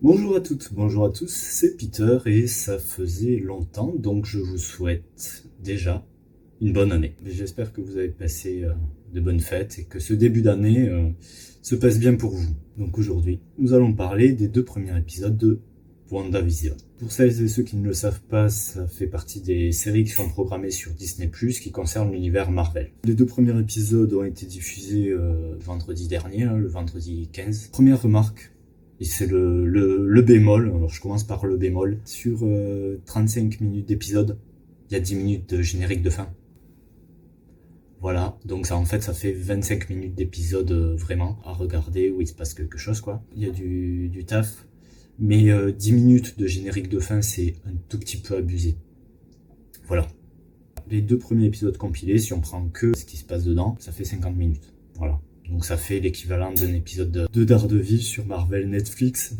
Bonjour à toutes, bonjour à tous, c'est Peter et ça faisait longtemps, donc je vous souhaite déjà une bonne année. J'espère que vous avez passé de bonnes fêtes et que ce début d'année se passe bien pour vous. Donc aujourd'hui, nous allons parler des 2 premiers épisodes de WandaVision. Pour celles et ceux qui ne le savent pas, ça fait partie des séries qui sont programmées sur Disney+, qui concernent l'univers Marvel. Les 2 premiers épisodes ont été diffusés vendredi dernier, le vendredi 15. Première remarque, et c'est le bémol, alors je commence par le bémol. Sur 35 minutes d'épisode, il y a 10 minutes de générique de fin. Voilà, donc ça en fait ça fait 25 minutes d'épisode vraiment à regarder où il se passe quelque chose quoi. Il y a du taf, mais 10 minutes de générique de fin c'est un tout petit peu abusé. Voilà. Les 2 premiers épisodes compilés, si on prend que ce qui se passe dedans, ça fait 50 minutes. Voilà. Donc ça fait l'équivalent d'un épisode de Daredevil sur Marvel Netflix.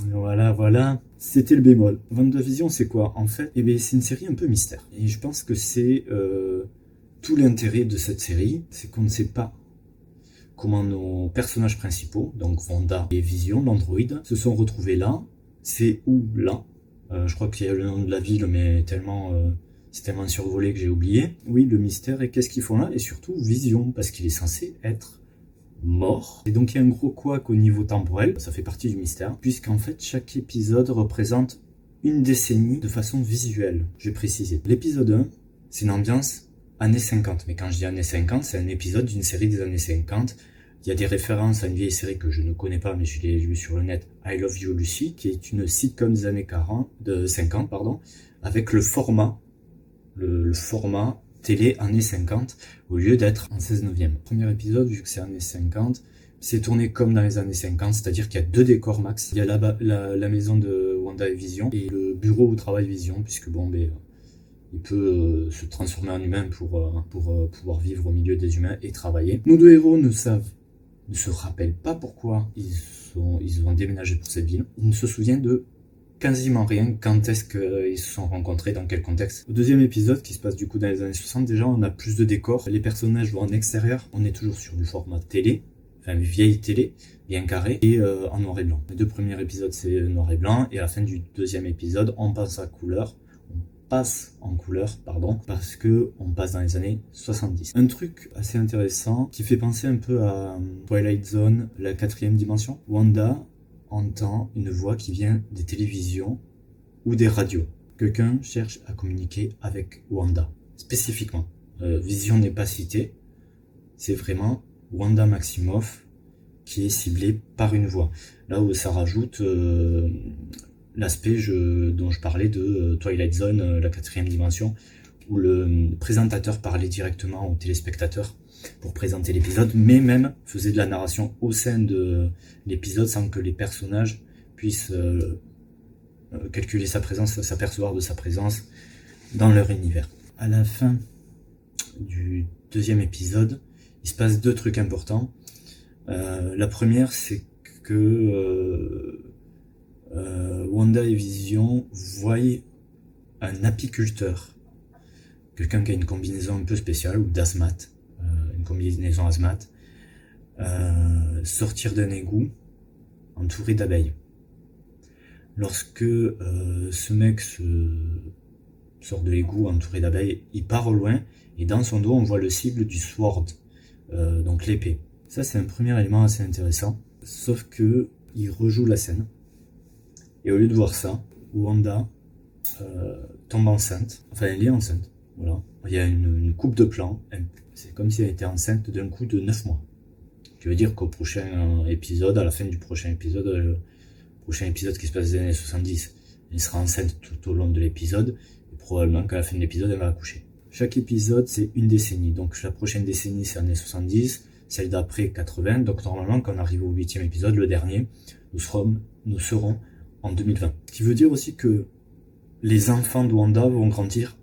Voilà. C'était le bémol. WandaVision, c'est quoi? En fait, c'est une série un peu mystère. Et je pense que c'est tout l'intérêt de cette série, c'est qu'on ne sait pas comment nos personnages principaux, donc Wanda et Vision, l'androïde, se sont retrouvés là. C'est où là? Je crois qu'il y a le nom de la ville, mais c'est tellement survolé que j'ai oublié. Oui, le mystère, et qu'est-ce qu'ils font là? Et surtout, Vision, parce qu'il est censé être mort. Et donc il y a un gros couac au niveau temporel, ça fait partie du mystère, puisqu'en fait chaque épisode représente une décennie de façon visuelle. Je vais préciser. L'épisode 1, c'est une ambiance années 50, mais quand je dis années 50, c'est un épisode d'une série des années 50. Il y a des références à une vieille série que je ne connais pas, mais je l'ai vue sur le net, I Love You Lucy, qui est une sitcom des années 50, avec le format télé années 50 au lieu d'être en 16/9. Premier épisode, vu que c'est années 50, c'est tourné comme dans les années 50, c'est-à-dire qu'il y a 2 décors max. Il y a la maison de Wanda et Vision et le bureau où travaille Vision, puisque il peut se transformer en humain pour pouvoir vivre au milieu des humains et travailler. Nos 2 héros ne se rappellent pas pourquoi ils ont déménagé pour cette ville. Ils ne se souviennent de quasiment rien, quand est-ce qu'ils se sont rencontrés, dans quel contexte. Au 2e épisode, qui se passe du coup dans les années 60, déjà on a plus de décors, les personnages vont en extérieur, on est toujours sur du format télé, enfin vieille télé, bien carré, et en noir et blanc. Les 2 premiers épisodes c'est noir et blanc, et à la fin du 2e épisode, on passe en couleur, parce que on passe dans les années 70. Un truc assez intéressant, qui fait penser un peu à Twilight Zone, la 4e dimension. Wanda entend une voix qui vient des télévisions ou des radios. Quelqu'un cherche à communiquer avec Wanda, spécifiquement. Vision n'est pas citée, c'est vraiment Wanda Maximoff qui est ciblée par une voix. Là où ça rajoute l'aspect dont je parlais de Twilight Zone, la 4e dimension, où le présentateur parlait directement aux téléspectateurs pour présenter l'épisode, mais même faisait de la narration au sein de l'épisode sans que les personnages puissent calculer sa présence, s'apercevoir de sa présence dans leur univers. À la fin du 2e épisode, il se passe 2 trucs importants. La première, c'est que Wanda et Vision voient un apiculteur, quelqu'un qui a une combinaison un peu spéciale, ou d'asthmate, une combinaison asthmate, sortir d'un égout entouré d'abeilles. Lorsque ce mec sort de l'égout entouré d'abeilles, il part au loin, et dans son dos on voit le sigle du sword, donc l'épée. Ça c'est un premier élément assez intéressant, sauf que il rejoue la scène, et au lieu de voir ça, Wanda tombe enceinte, enfin elle est enceinte, voilà. Il y a une coupe de plan, c'est comme si elle était enceinte d'un coup de 9 mois. Ce qui veut dire qu'au prochain épisode, à la fin du prochain épisode, le prochain épisode qui se passe dans les années 70, elle sera enceinte tout au long de l'épisode, et probablement qu'à la fin de l'épisode, elle va accoucher. Chaque épisode, c'est une décennie, donc la prochaine décennie, c'est années 70, celle d'après 80, donc normalement, quand on arrive au 8e épisode, le dernier, nous serons en 2020. Ce qui veut dire aussi que les enfants de Wanda vont grandir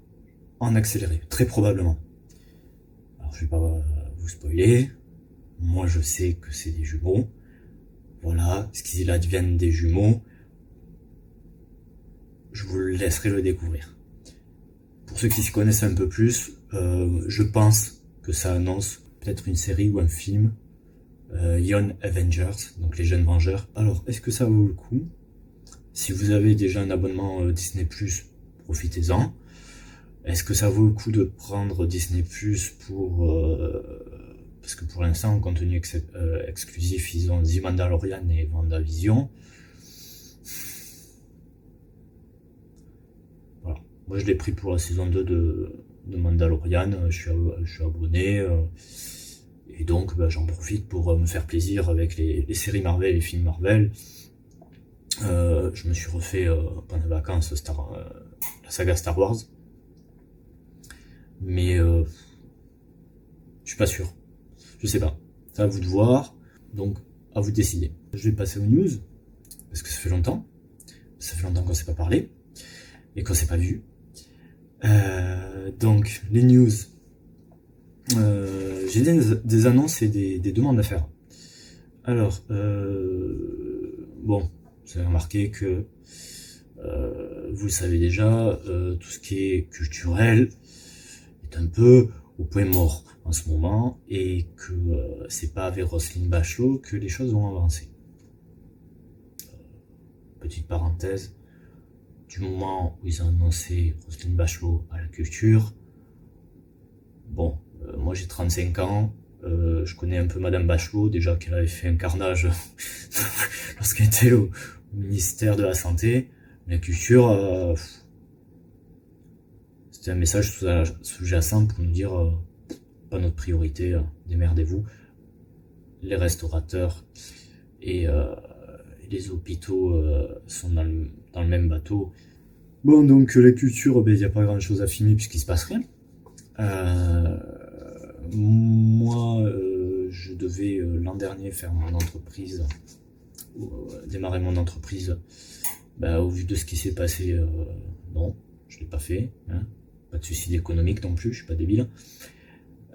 en accéléré, très probablement. Alors je vais pas vous spoiler, moi je sais que c'est des jumeaux, voilà, ce qu'ils adviennent des jumeaux, je vous laisserai le découvrir. Pour ceux qui s'y connaissent un peu plus, je pense que ça annonce peut-être une série ou un film, Young Avengers, donc les jeunes vengeurs. Alors, est-ce que ça vaut le coup? Si vous avez déjà un abonnement Disney+, profitez-en. Est-ce que ça vaut le coup de prendre Disney+, parce que pour l'instant, en contenu exclusif, ils ont The Mandalorian et WandaVision. Voilà. Moi, je l'ai pris pour la saison 2 de Mandalorian. Je suis abonné. Et donc, j'en profite pour me faire plaisir avec les séries Marvel et les films Marvel. Je me suis refait pendant les vacances la saga Star Wars. Mais je suis pas sûr. Je sais pas. C'est à vous de voir. Donc, à vous de décider. Je vais passer aux news. Parce que ça fait longtemps. Ça fait longtemps qu'on s'est pas parlé. Et qu'on s'est pas vu. Donc, les news. J'ai des annonces et des demandes à faire. Alors, bon, vous avez remarqué que vous le savez déjà, tout ce qui est culturel est un peu au point mort en ce moment et que c'est pas avec Roselyne Bachelot que les choses vont avancer. Petite parenthèse, du moment où ils ont annoncé Roselyne Bachelot à la culture, bon, moi j'ai 35 ans, je connais un peu Madame Bachelot, déjà qu'elle avait fait un carnage lorsqu'elle était au ministère de la Santé. La culture, c'était un message sous-jacent pour nous dire pas notre priorité, démerdez-vous. Les restaurateurs et les hôpitaux sont dans le même bateau. Bon, donc la culture, il n'y a pas grand chose à filmer puisqu'il se passe rien. Moi, je devais l'an dernier faire mon entreprise, démarrer mon entreprise. Au vu de ce qui s'est passé, non, je l'ai pas fait. Hein. Pas de suicide économique non plus, je suis pas débile.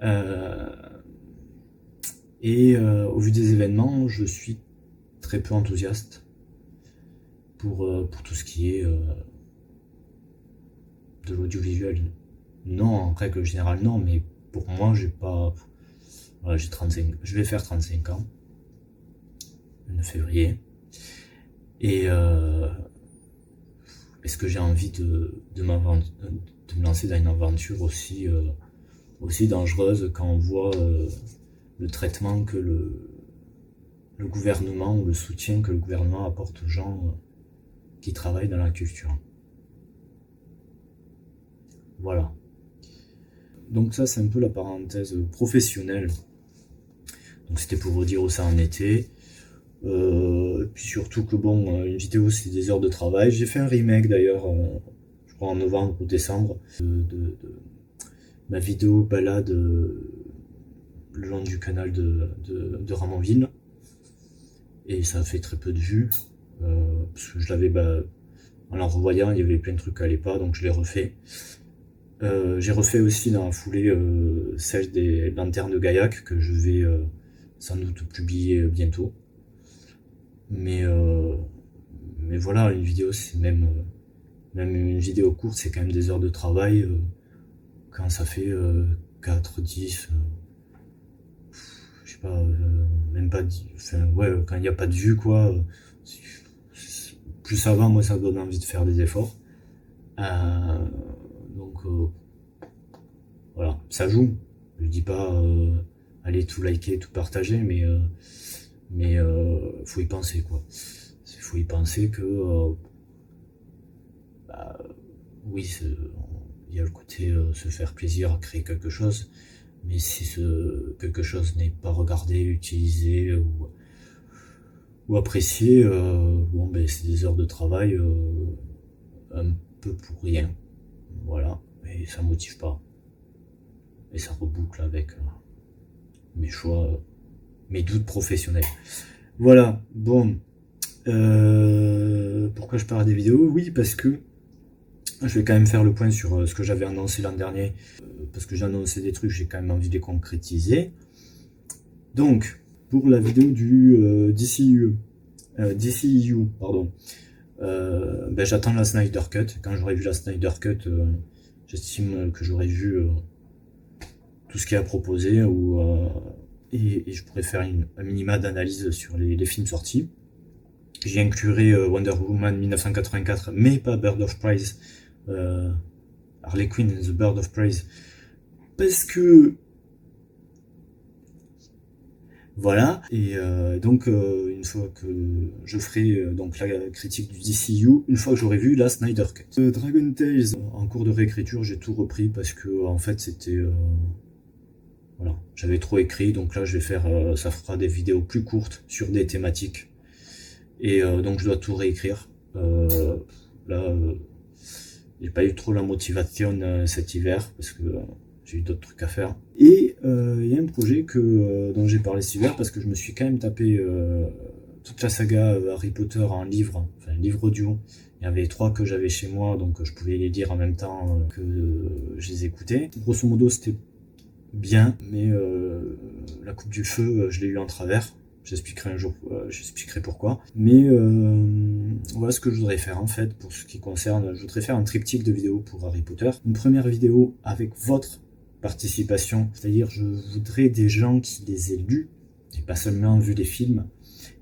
Au vu des événements, je suis très peu enthousiaste pour tout ce qui est de l'audiovisuel. Non, en règle générale, non, mais pour moi, j'ai pas. Voilà, j'ai 35. Je vais faire 35 ans. Le 9 février. Et est-ce que j'ai envie de me lancer dans une aventure aussi dangereuse quand on voit le traitement que le gouvernement ou le soutien que le gouvernement apporte aux gens qui travaillent dans la culture. Voilà. Donc ça, c'est un peu la parenthèse professionnelle. Donc c'était pour vous dire où ça en était. Puis surtout que bon, une vidéo c'est des heures de travail. J'ai fait un remake d'ailleurs, je crois en novembre ou décembre, de ma vidéo balade le long du canal de Ramonville. Et ça a fait très peu de vues, parce que je l'avais, en la revoyant, il y avait plein de trucs qui allaient pas, donc je l'ai refait. J'ai refait aussi dans la foulée celle des lanternes de Gaillac, que je vais sans doute publier bientôt. Mais voilà, une vidéo, c'est même une vidéo courte, c'est quand même des heures de travail. Quand ça fait 4, 10, je sais pas, même pas 10, enfin, ouais, quand il n'y a pas de vue, quoi, plus ça va, moi ça donne envie de faire des efforts. Donc, voilà, ça joue. Je dis pas allez tout liker, tout partager, mais faut y penser, quoi. Faut y penser que oui, il y a le côté se faire plaisir, créer quelque chose, mais si ce quelque chose n'est pas regardé, utilisé ou apprécié, bon, c'est des heures de travail un peu pour rien. Voilà, et ça motive pas. Et ça reboucle avec mes choix, mes doutes professionnels. Voilà, bon. Pourquoi je parle des vidéos? Oui, parce que je vais quand même faire le point sur ce que j'avais annoncé l'an dernier. Parce que j'ai annoncé des trucs, j'ai quand même envie de les concrétiser. Donc, pour la vidéo du DCU, pardon. J'attends la Snyder Cut. Quand j'aurai vu la Snyder Cut, j'estime que j'aurai vu tout ce qu'il y a à proposer et je pourrais faire un minima d'analyse sur les films sortis. J'y inclurai Wonder Woman 1984, mais pas Bird of Prey, Harley Quinn and the Bird of Prey, parce que voilà. Et donc une fois que je ferai donc la critique du DCU, une fois que j'aurai vu la Snyder Cut. Dragon Tales, en cours de réécriture, j'ai tout repris parce que en fait c'était voilà, j'avais trop écrit, donc là je vais faire, ça fera des vidéos plus courtes sur des thématiques. Et donc je dois tout réécrire. Là, j'ai pas eu trop la motivation cet hiver parce que j'ai eu d'autres trucs à faire. Et il y a un projet dont j'ai parlé cet hiver parce que je me suis quand même tapé toute la saga Harry Potter en livre, enfin livre audio. Il y avait 3 que j'avais chez moi, donc je pouvais les lire en même temps que je les écoutais. Grosso modo, c'était bien, mais la coupe du feu, je l'ai eu en travers. J'expliquerai un jour, j'expliquerai pourquoi. Mais voilà ce que je voudrais faire en fait pour ce qui concerne. Je voudrais faire un triptyque de vidéos pour Harry Potter. Une première vidéo avec votre participation, c'est-à-dire je voudrais des gens qui les aient lus, et pas seulement vu les films,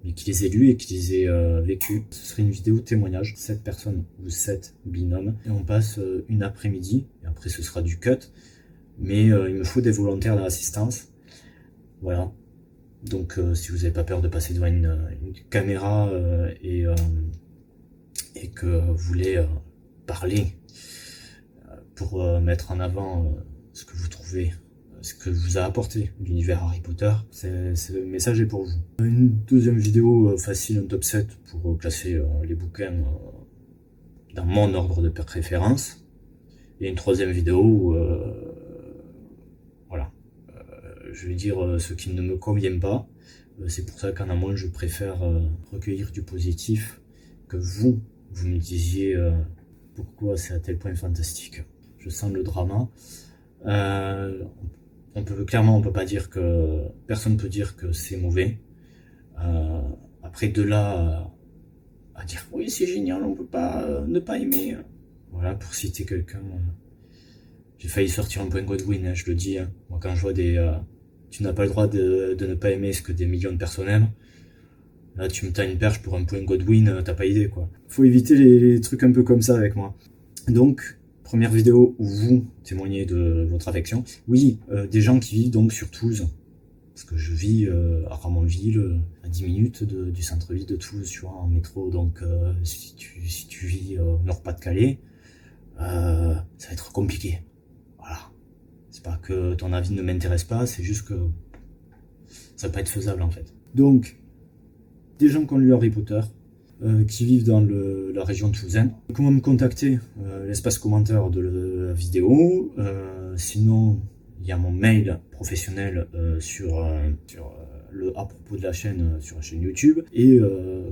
mais qui les aient lus et qui les aient vécus. Ce serait une vidéo témoignage, 7 personnes ou 7 binômes, et on passe une après-midi, et après ce sera du cut, mais il me faut des volontaires dans l'assistance. Voilà. Donc si vous n'avez pas peur de passer devant une caméra et que vous voulez parler pour mettre en avant ce que vous trouvez, ce que vous a apporté l'univers Harry Potter, le message est pour vous. Une deuxième vidéo facile, un top 7 pour classer les bouquins dans mon ordre de préférence. Et une troisième vidéo où voilà, je vais dire ce qui ne me convient pas. C'est pour ça qu'en amont, je préfère recueillir du positif, que vous me disiez pourquoi c'est à tel point fantastique. Je sens le drama. On peut pas dire que personne peut dire que c'est mauvais. Après de là à dire oui c'est génial, on peut pas ne pas aimer. Voilà, pour citer quelqu'un, j'ai failli sortir un point Godwin, hein, je le dis. Hein. Moi quand je vois tu n'as pas le droit de ne pas aimer ce que des millions de personnes aiment. Là, tu me tends une perche pour un point Godwin, t'as pas idée, quoi. Faut éviter les trucs un peu comme ça avec moi. Donc, première vidéo où vous témoignez de votre affection. Oui, des gens qui vivent donc sur Toulouse. Parce que je vis à Ramonville, à 10 minutes du centre-ville de Toulouse, tu vois, en métro. Donc, si tu vis au Nord-Pas-de-Calais, ça va être compliqué. Voilà. C'est pas que ton avis ne m'intéresse pas, c'est juste que ça va pas être faisable, en fait. Donc, des gens qui ont lu Harry Potter, qui vivent dans la région de toulousaine. Comment me contacter? L'espace commentaire de la vidéo. Sinon, il y a mon mail professionnel sur le à propos de la chaîne, sur la chaîne YouTube. Et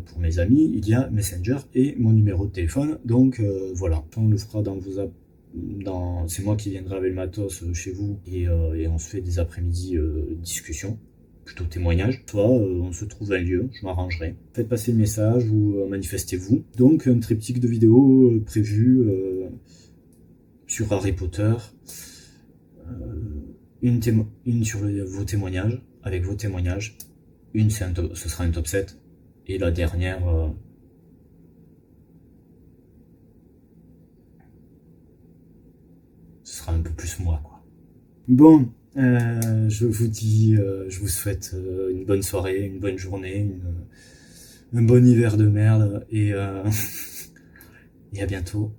pour mes amis, il y a Messenger et mon numéro de téléphone. Donc voilà, on le fera dans vos c'est moi qui viendrai avec le matos chez vous et on se fait des après-midi discussions. Plutôt témoignage, soit on se trouve un lieu, je m'arrangerai. Faites passer le message ou manifestez-vous. Donc un triptyque de vidéos prévu sur Harry Potter, une sur vos témoignages, avec vos témoignages, ce sera un top 7, et la dernière ce sera un peu plus moi, quoi. Bon. Je vous dis, je vous souhaite une bonne soirée, une bonne journée, un bon hiver de merde et à bientôt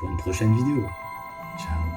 pour une prochaine vidéo. Ciao.